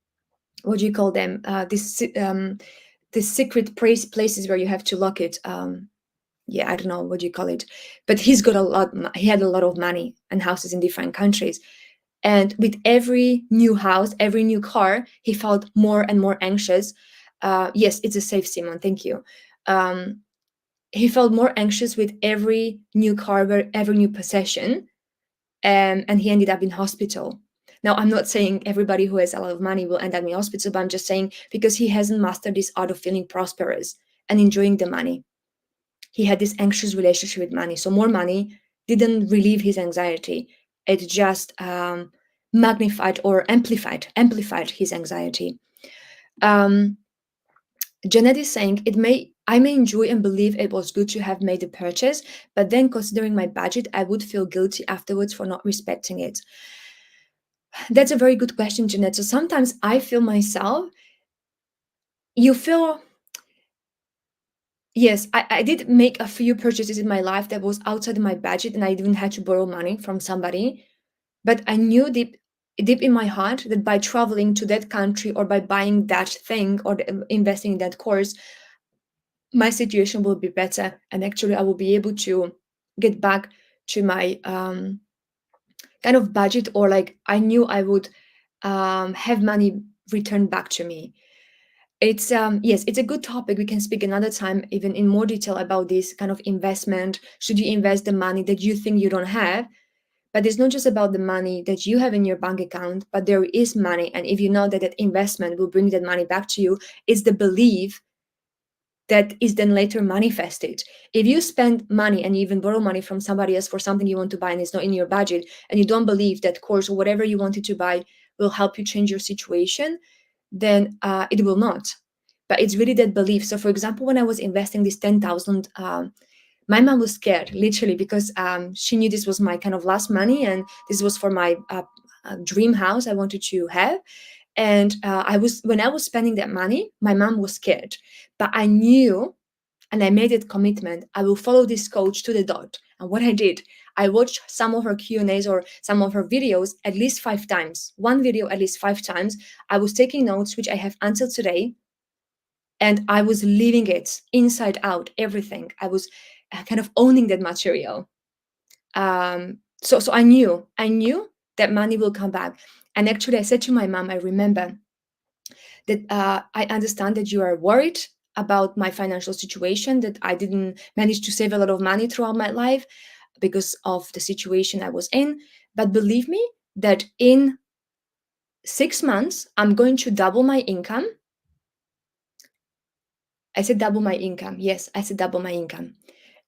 what do you call them? This secret places where you have to lock it. Yeah, I don't know what you call it, but he's got a lot. He had a lot of money and houses in different countries. And with every new house, every new car, he felt more and more anxious. Yes, it's a safe, Simon. Thank you. Um, he felt more anxious with every new car, every new possession, and he ended up in hospital. Now, I'm not saying everybody who has a lot of money will end up in hospital, but I'm just saying because he hasn't mastered this art of feeling prosperous and enjoying the money. He had this anxious relationship with money. So more money didn't relieve his anxiety. It just magnified or amplified his anxiety. Um, Janet is saying I may enjoy and believe it was good to have made the purchase, but then considering my budget, I would feel guilty afterwards for not respecting it. That's a very good question, Jeanette. So sometimes I feel myself, you feel, yes, I did make a few purchases in my life that was outside my budget and I even had to borrow money from somebody. But I knew deep in my heart that by traveling to that country or by buying that thing or investing in that course, my situation will be better. And actually, I will be able to get back to my kind of budget, or like I knew I would have money returned back to me. It's yes, it's a good topic. We can speak another time even in more detail about this kind of investment. Should you invest the money that you think you don't have? But it's not just about the money that you have in your bank account, but there is money. And if you know that that investment will bring that money back to you, it's the belief that is then later manifested. If you spend money and you even borrow money from somebody else for something you want to buy and it's not in your budget, and you don't believe that course or whatever you wanted to buy will help you change your situation, then it will not. But it's really that belief. So, for example, when I was investing this 10,000, my mom was scared, literally, because she knew this was my kind of last money and this was for my dream house I wanted to have. And when I was spending that money, my mom was scared. But I knew, and I made it commitment, I will follow this coach to the dot. And what I did, I watched some of her Q&As or some of her videos at least 5 times. One video at least 5 times. I was taking notes, which I have until today, and I was living it inside out, everything. I was kind of owning that material. So I knew that money will come back. And actually, I said to my mom, I remember that I understand that you are worried about my financial situation, that I didn't manage to save a lot of money throughout my life because of the situation I was in. But believe me that in 6 months, I'm going to double my income. I said double my income. Yes, I said double my income.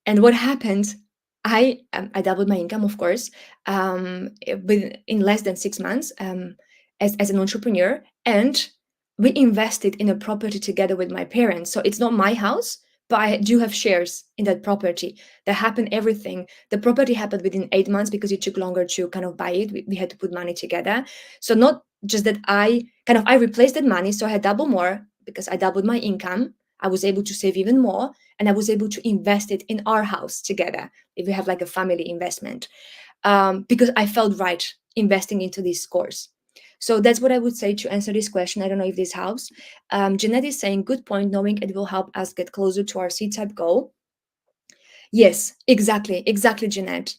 And what happened? I doubled my income, of course, in less than 6 months, as an entrepreneur, and we invested in a property together with my parents. So it's not my house, but I do have shares in that property. That happened everything. The property happened within 8 months because it took longer to kind of buy it. We had to put money together. So not just that I replaced that money, so I had double more because I doubled my income. I was able to save even more, and I was able to invest it in our house together. If we have like a family investment, because I felt right investing into this course. So that's what I would say to answer this question. I don't know if this helps. Jeanette is saying, good point, knowing it will help us get closer to our C-type goal. Yes, exactly, Jeanette.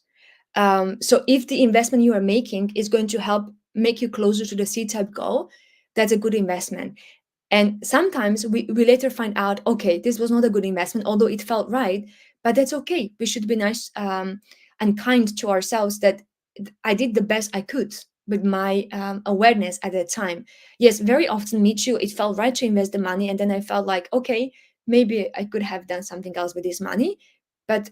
So if the investment you are making is going to help make you closer to the C-type goal, that's a good investment. And sometimes we later find out, okay, this was not a good investment, although it felt right, but that's okay. We should be nice and kind to ourselves that I did the best I could with my awareness at that time. Yes, very often, me too, it felt right to invest the money. And then I felt like, okay, maybe I could have done something else with this money. But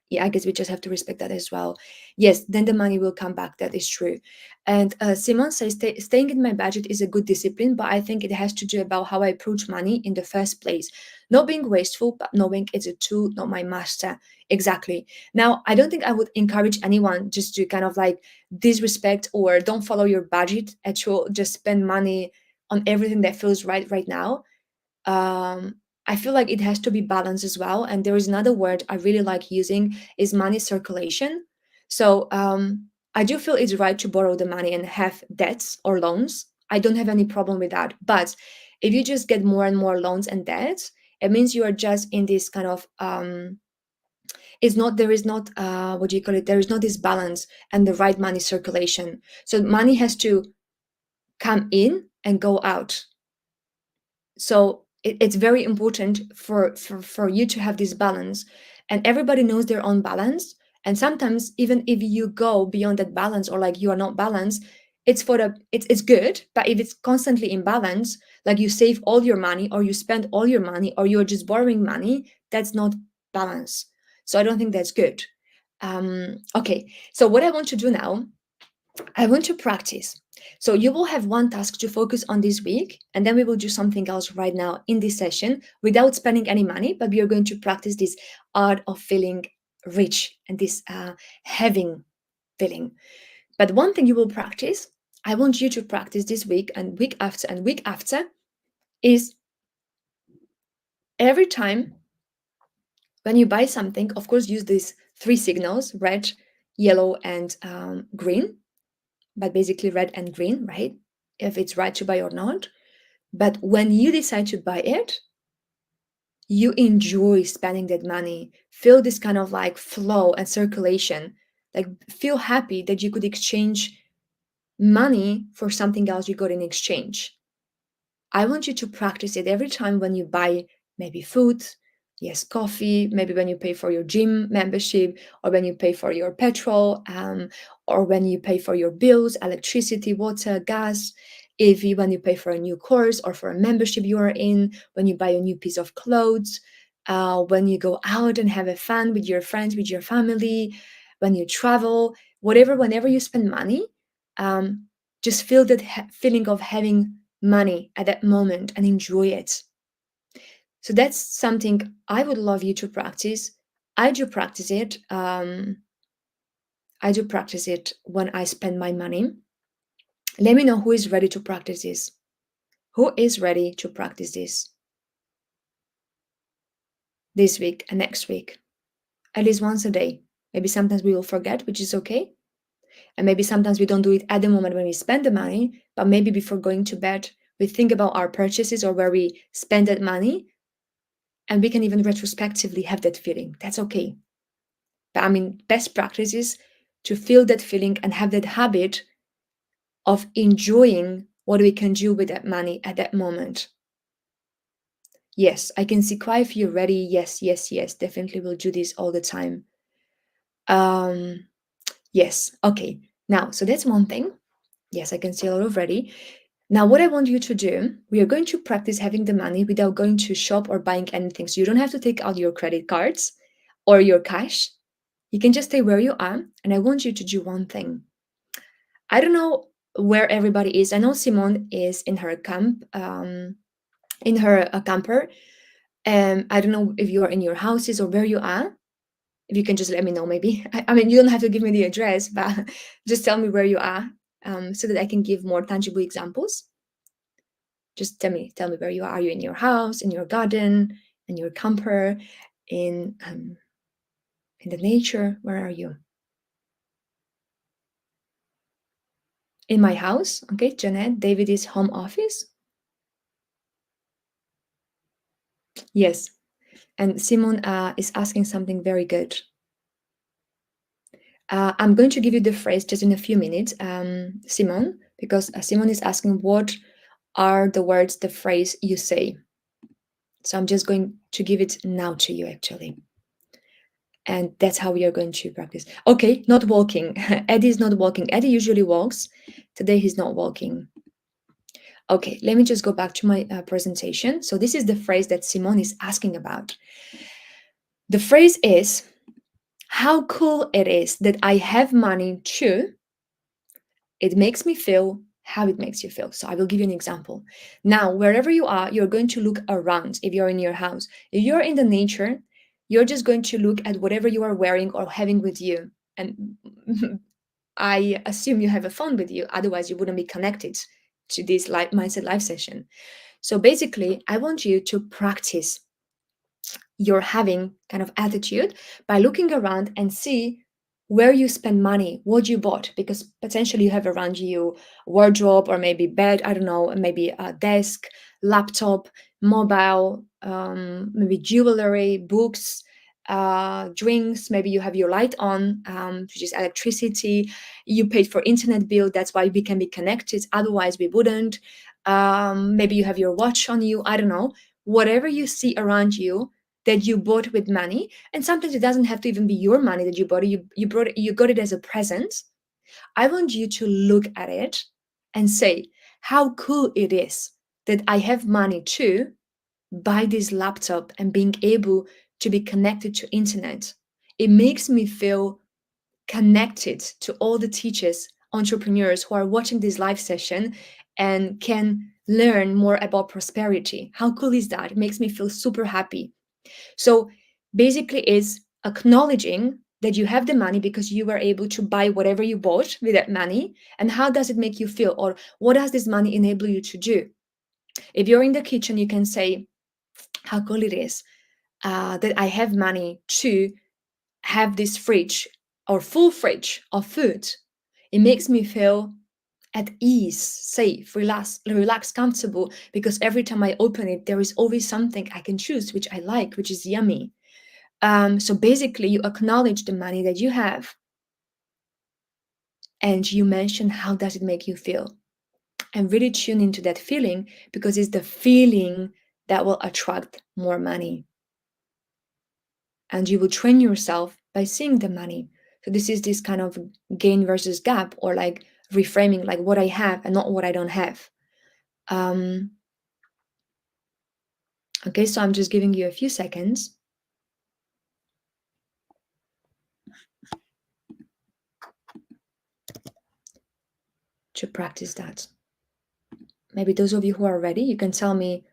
yeah, I guess we just have to respect that as well. Yes, then the money will come back. That is true. And Simon says, staying in my budget is a good discipline, but I think it has to do about how I approach money in the first place. Not being wasteful, but knowing it's a tool, not my master. Exactly. Now, I don't think I would encourage anyone just to kind of like disrespect or don't follow your budget at all, just spend money on everything that feels right now. um, I feel like it has to be balanced as well. And there is another word I really like using is money circulation. So I do feel it's right to borrow the money and have debts or loans. I don't have any problem with that. But if you just get more and more loans and debts, it means you are just in this kind of it's not there is not what do you call it? There is not this balance and the right money circulation. So money has to come in and go out. So it's very important for you to have this balance, and everybody knows their own balance. And sometimes even if you go beyond that balance, or like you are not balanced, it's good. But if it's constantly imbalance, like you save all your money or you spend all your money or you're just borrowing money, that's not balance. So I don't think that's good. Okay, so what I want to do now, I want to practice. So you will have one task to focus on this week, and then we will do something else right now in this session without spending any money, but we are going to practice this art of feeling rich and this having feeling. But one thing you will practice, I want you to practice this week and week after, is every time when you buy something, of course, use these three signals: red, yellow, and green, but basically red and green, right? If it's right to buy or not. But when you decide to buy it, you enjoy spending that money, feel this kind of like flow and circulation, like feel happy that you could exchange money for something else you got in exchange. I want you to practice it every time when you buy maybe food, yes, coffee, maybe when you pay for your gym membership, or when you pay for your petrol, or when you pay for your bills, electricity, water, gas, if you, when you pay for a new course or for a membership you are in, when you buy a new piece of clothes, when you go out and have a fun with your friends, with your family, when you travel, whatever, whenever you spend money, um, just feel that feeling of having money at that moment and enjoy it. So that's something I would love you to practice. I do practice it. I do practice it when I spend my money. Let me know who is ready to practice this. Who is ready to practice this week and next week? At least once a day. Maybe sometimes we will forget, which is okay. And maybe sometimes we don't do it at the moment when we spend the money, but maybe before going to bed, we think about our purchases or where we spend that money, and we can even retrospectively have that feeling. That's okay. But I mean, best practice is to feel that feeling and have that habit of enjoying what we can do with that money at that moment. Yes, I can see quite a few ready. Yes, yes, yes. Definitely will do this all the time. Um, yes. Okay. Now, so that's one thing. Yes, I can see a lot already. Now, what I want you to do, we are going to practice having the money without going to shop or buying anything. So you don't have to take out your credit cards or your cash. You can just stay where you are. And I want you to do one thing. I don't know where everybody is. I know Simone is in her camp, in her camper. I don't know if you are in your houses or where you are. If you can just let me know, maybe. I mean, you don't have to give me the address, but just tell me where you are, so that I can give more tangible examples. Just tell me where you are. Are you in your house, in your garden, in your camper, in the nature? Where are you? In my house. Okay, Jeanette. David is home office. Yes. And Simon is asking something very good. I'm going to give you the phrase just in a few minutes, Simon, because Simon is asking what are the words, the phrase you say. So I'm just going to give it now to you, actually. And that's how we are going to practice. Okay, not walking. Eddie is not walking. Eddie usually walks. Today he's not walking. Okay, let me just go back to my presentation. So this is the phrase that Simone is asking about. The phrase is, how cool it is that I have money too. It makes me feel how it makes you feel. So I will give you an example. Now, wherever you are, you're going to look around if you're in your house. If you're in the nature, you're just going to look at whatever you are wearing or having with you. And I assume you have a phone with you, otherwise, you wouldn't be connected to this live mindset live session. So basically, I want you to practice your having kind of attitude by looking around and see where you spend money, what you bought, because potentially you have around you wardrobe or maybe bed, I don't know, maybe a desk, laptop, mobile, maybe jewelry, books, drinks, maybe you have your light on, which is electricity, you paid for internet bill, that's why we can be connected, otherwise we wouldn't. Maybe you have your watch on you, I don't know. Whatever you see around you that you bought with money, and sometimes it doesn't have to even be your money that you bought it, you got it as a present. I want you to look at it and say how cool it is that I have money to buy this laptop and being able to be connected to internet. It makes me feel connected to all the teachers, entrepreneurs who are watching this live session and can learn more about prosperity. How cool is that? It makes me feel super happy. So basically, is acknowledging that you have the money because you were able to buy whatever you bought with that money. And how does it make you feel? Or what does this money enable you to do? If you're in the kitchen, you can say how cool it is that I have money to have this fridge or full fridge of food. It makes me feel at ease, safe, relaxed, comfortable, because every time I open it, there is always something I can choose, which I like, which is yummy. So basically, you acknowledge the money that you have, and you mention how does it make you feel, and really tune into that feeling because it's the feeling that will attract more money, and you will train yourself by seeing the money. So this is this kind of gain versus gap, or like reframing, like what I have and not what I don't have. Um, okay, so I'm just giving you a few seconds to practice that. Maybe those of you who are ready, you can tell me,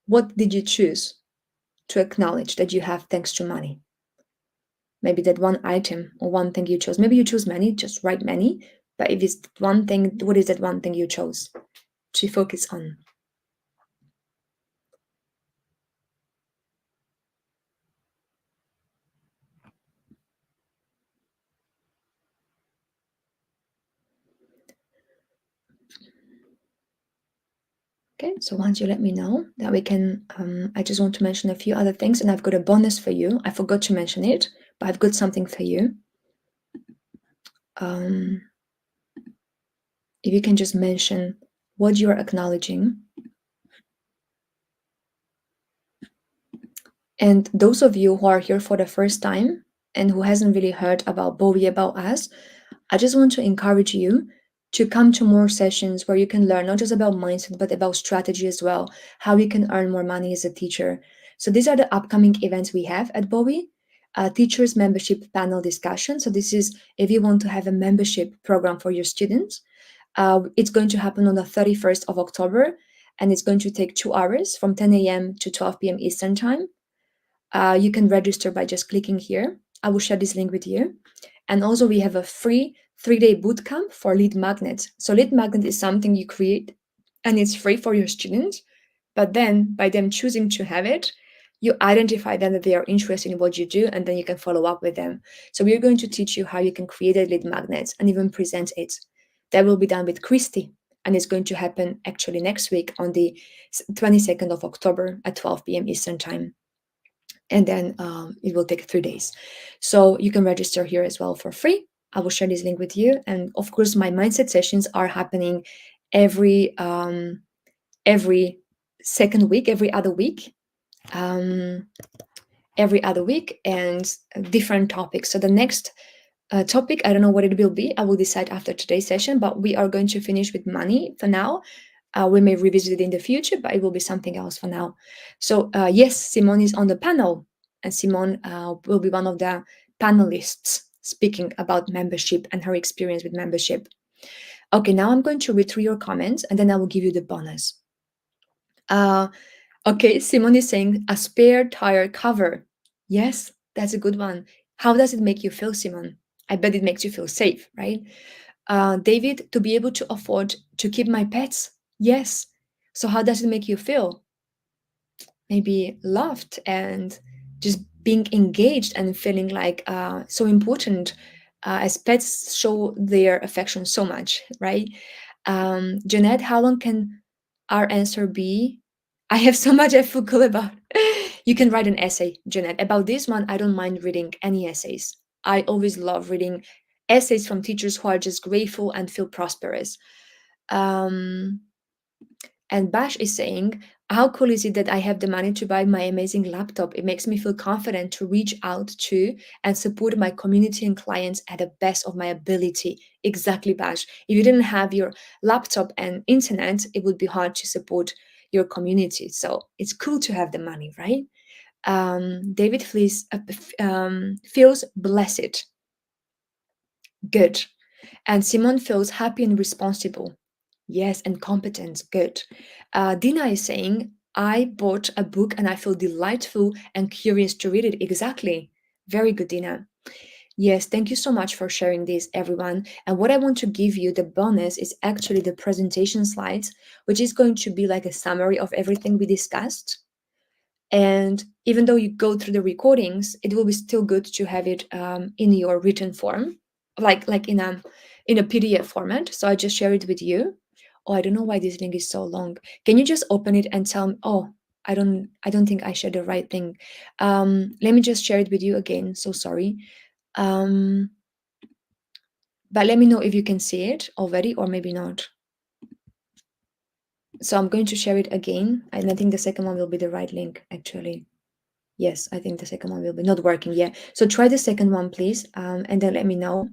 what did you choose to acknowledge that you have thanks to money? Maybe that one item or one thing you chose. Maybe you choose many, just write many. But if it's one thing, what is that one thing you chose to focus on? Okay, so once you let me know that we can, I just want to mention a few other things, and I've got a bonus for you. I forgot to mention it, but I've got something for you. If you can just mention what you're acknowledging. And those of you who are here for the first time and who hasn't really heard about Bowie, about us, I just want to encourage you to come to more sessions where you can learn not just about mindset, but about strategy as well, how you can earn more money as a teacher. So these are the upcoming events we have at Bowie. Teachers membership panel discussion. So this is if you want to have a membership program for your students. It's going to happen on the 31st of October, and it's going to take 2 hours from 10 a.m. to 12 p.m. Eastern time. You can register by just clicking here. I will share this link with you. And also we have a free 3-day bootcamp for lead magnets. So lead magnet is something you create and it's free for your students. But then by them choosing to have it, you identify them that they are interested in what you do, and then you can follow up with them. So we're going to teach you how you can create a lead magnet and even present it. That will be done with Christy, and it's going to happen actually next week on the 22nd of October at 12 p.m. Eastern time. And then it will take 3 days. So you can register here as well for free. I will share this link with you. And of course, my mindset sessions are happening every second week, every other week, and different topics. So the next topic, I don't know what it will be. I will decide after today's session, but we are going to finish with money for now. We may revisit it in the future, but it will be something else for now. So yes, Simone is on the panel, and Simone will be one of the panelists speaking about membership and her experience with membership. Okay, now I'm going to read through your comments and then I will give you the bonus. Uh, okay, Simone is saying a spare tire cover. Yes, that's a good one. How does it make you feel, Simone? I bet it makes you feel safe, right? David, to be able to afford to keep my pets. Yes. So how does it make you feel? Maybe loved and just being engaged and feeling like so important, as pets show their affection so much, right? Jeanette, how long can our answer be? I have so much I forgot about. You can write an essay, Jeanette. About this one, I don't mind reading any essays. I always love reading essays from teachers who are just grateful and feel prosperous. Um, and Bash is saying, how cool is it that I have the money to buy my amazing laptop? It makes me feel confident to reach out to and support my community and clients at the best of my ability. Exactly, Bash. If you didn't have your laptop and internet, it would be hard to support your community. So it's cool to have the money, right? David feels blessed. Good. And Simone feels happy and responsible. Yes, and competent. Good. Dina is saying, I bought a book and I feel delightful and curious to read it. Exactly. Very good, Dina. Yes, thank you so much for sharing this, everyone. And what I want to give you, the bonus, is actually the presentation slides, which is going to be like a summary of everything we discussed. And even though you go through the recordings, it will be still good to have it in your written form, like in a PDF format. So I just share it with you. Oh, I don't know why this link is so long. Can you just open it and tell me? Oh, I don't think I shared the right thing. Let me just share it with you again. So sorry. Um, but let me know if you can see it already or maybe not. So I'm going to share it again, and I think the second one will be the right link actually. Yes, I think the second one will be not working. Yeah. So try the second one, please, and then let me know.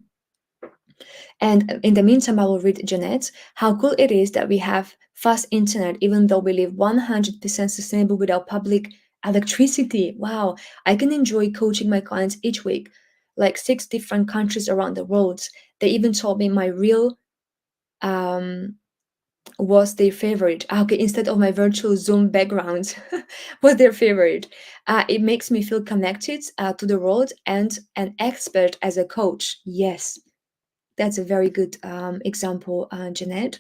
And in the meantime, I will read Jeanette. How cool it is that we have fast internet, even though we live 100% sustainable without public electricity. Wow. I can enjoy coaching my clients each week, like 6 different countries around the world. They even told me my real um, was their favorite. Okay, instead of my virtual Zoom background, was their favorite. It makes me feel connected to the world and an expert as a coach. Yes, that's a very good example, Jeanette.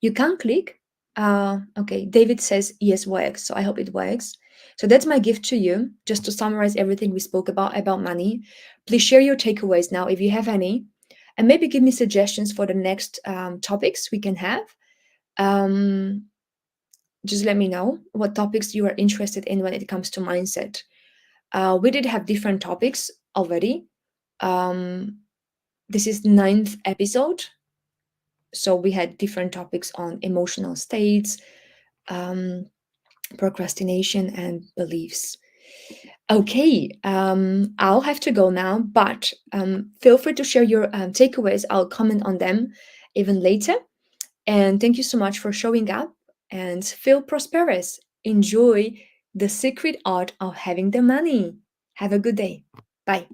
You can click. Okay, David says yes, works. So I hope it works. So that's my gift to you, just to summarize everything we spoke about money. Please share your takeaways now if you have any, and maybe give me suggestions for the next topics we can have. um, just let me know what topics you are interested in when it comes to mindset. We did have different topics already. Um, this is 9th episode. So we had different topics on emotional states, um, procrastination, and beliefs. Okay, I'll have to go now, but feel free to share your takeaways. I'll comment on them even later. And thank you so much for showing up and feel prosperous. Enjoy the secret art of having the money. Have a good day. Bye.